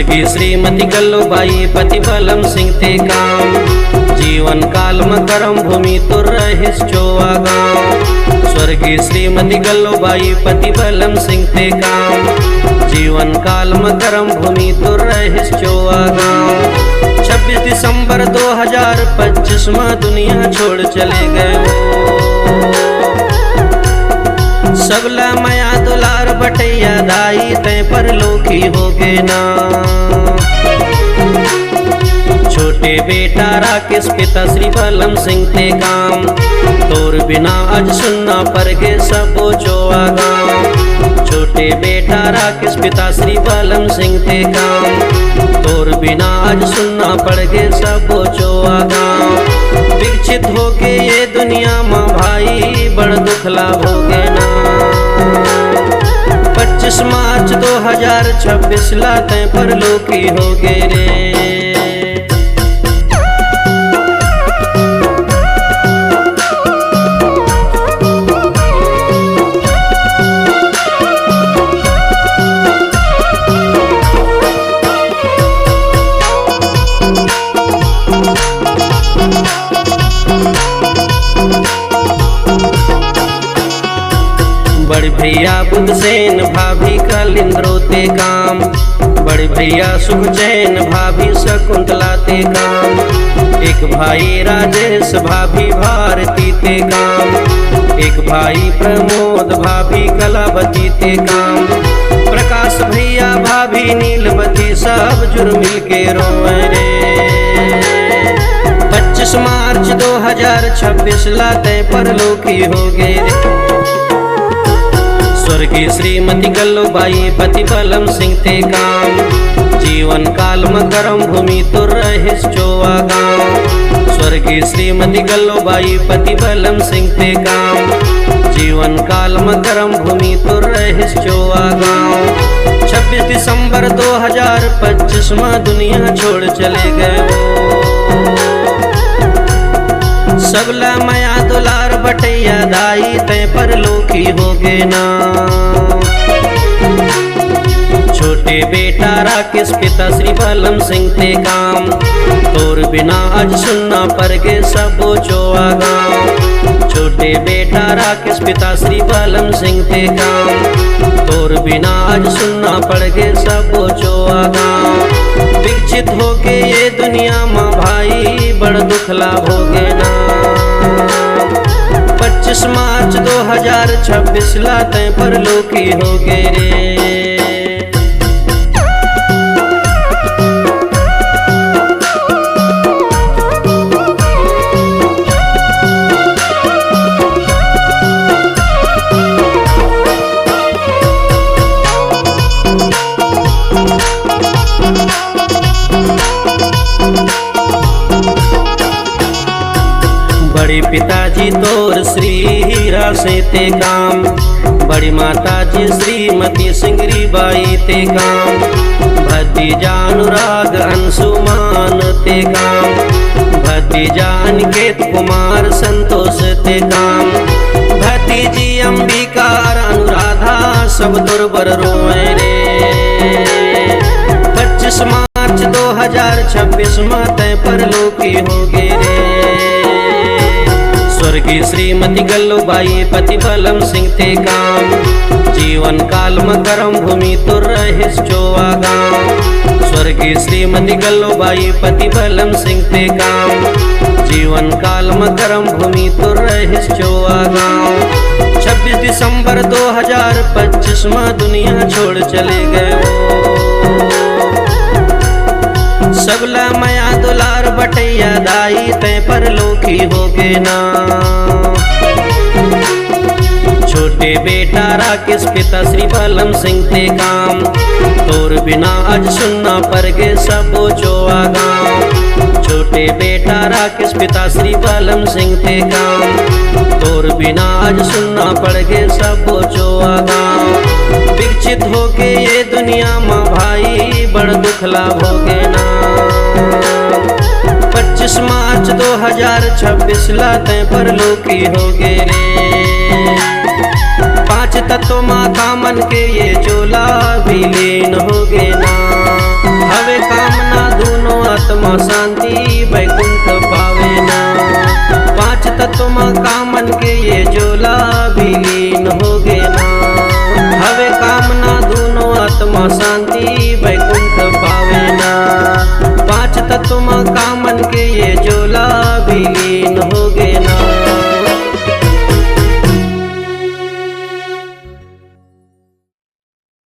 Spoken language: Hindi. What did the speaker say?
स्वर्गीय श्रीमती गल्लूबाई प्रतिफलम सिंह ते काम। जीवन काल में करम भूमि तुर रहिस चोवा गाँव। स्वर्गीय श्रीमती गल्लूबाई प्रतिफलम सिंह ते काम। जीवन काल में करम भूमि तुर रहिस चोवा गाँव। 26 दिसंबर 2025 में दुनिया छोड़ चले गए। सबला माया दुलार बटैया दाई तय पर लोकी हो गे ना। छोटे बेटा राकेश पिता श्री बलम सिंह ते काम। तोर बिना आज सुनना पर गे सबो चोआ गाँव। छोटे बेटा राकेश पिता श्री बलम सिंह ते काम। तोर बिना आज सुनना पड़ गे सबो चोआ गाँव। विकसित हो के ये दुनिया में भाई बड़ दुख लाभ हो गे ना। 25 मार्च 2026 लाते पर लोकी हो गे रे। बड़ भैया बुद्धसेन भाभी कलिंद्रो ते काम। बड़ भैया सुखचैन भाभी शकुंतला ते काम। एक भाई राजेश भाभी भारती ते काम। एक भाई प्रमोद भाभी कलावती ते काम। प्रकाश भैया भाभी नीलवती सब जुड़ मिल के रोए रे। 25 मार्च 2026 लाते पर लोकी हो गे रे। स्वर्गीय श्रीमती गल्लूबाई प्रतिफलम सिंह ते काम। जीवन काल में करम भूमि तुर रहिस चोवा गाँव। स्वर्गीय श्रीमती गल्लूबाई प्रतिफलम सिंह ते काम। जीवन काल में करम भूमि तुर रहिस चोवा गाँव। 26 दिसंबर 2025 में दुनिया छोड़ चले गए। सबला माया दुलार बटैया दाई तय पर लोकी हो गे ना। छोटे बेटा राकेश पिता श्री बलम सिंह ते काम। तोर बिना आज सुनना पर गे सबो चोआ गाँव। छोटे बेटा राकेश पिता श्री बलम सिंह ते काम। तोर बिना आज सुनना पड़ गे सबो चोआ गाँव। विकसित हो के ये दुनिया में भाई बड़ दुख लाभ हो गे ना। 25 मार्च 2026 लाते पर लोकी हो गे रे। बड़ी पिताजी तोर श्री हीरा से ते काम। बड़ी माताजी श्रीमती सिंगरी बाई ते काम। भतीजा अनुराग अंशुमान ते काम। भतीजा अनिकेत कुमार संतोष ते काम। भतीजी अंबिका अनुराधा सब दुर्बर रोए रे। 25 मार्च 2026 माते पर लोकी हो गे रे। स्वर्गीय श्रीमती गल्लूबाई प्रतिफलम सिंह ते काम। जीवन काल में करम भूमि तुर रहिस चोवा गाँव। स्वर्गीय श्रीमती गल्लूबाई प्रतिफलम सिंह ते काम। जीवन काल में करम भूमि तुर रहिस चोवा गाँव। 26 दिसंबर 2025 में दुनिया छोड़ चले गए। सबला माया दुलार बटैया दाई तय पर लोकी हो गे ना। छोटे बेटा राकेश पिता श्री बलम सिंह ते काम। तोर बिना आज सुनना पर गे सबो चोआ गाँव। छोटे बेटा राकेश पिता श्री बलम सिंह ते काम। तोर बिना आज सुनना पड़ गे सबो चोआ गाँव। विकसित हो के ये दुनिया में भाई बड़ दुख लाभ हो गे ना। 25 मार्च 2026 लाते पर लोकी हो गे रे। 5 तत्व माता मन के ये चोला विलीन हो गे ना। महात्मा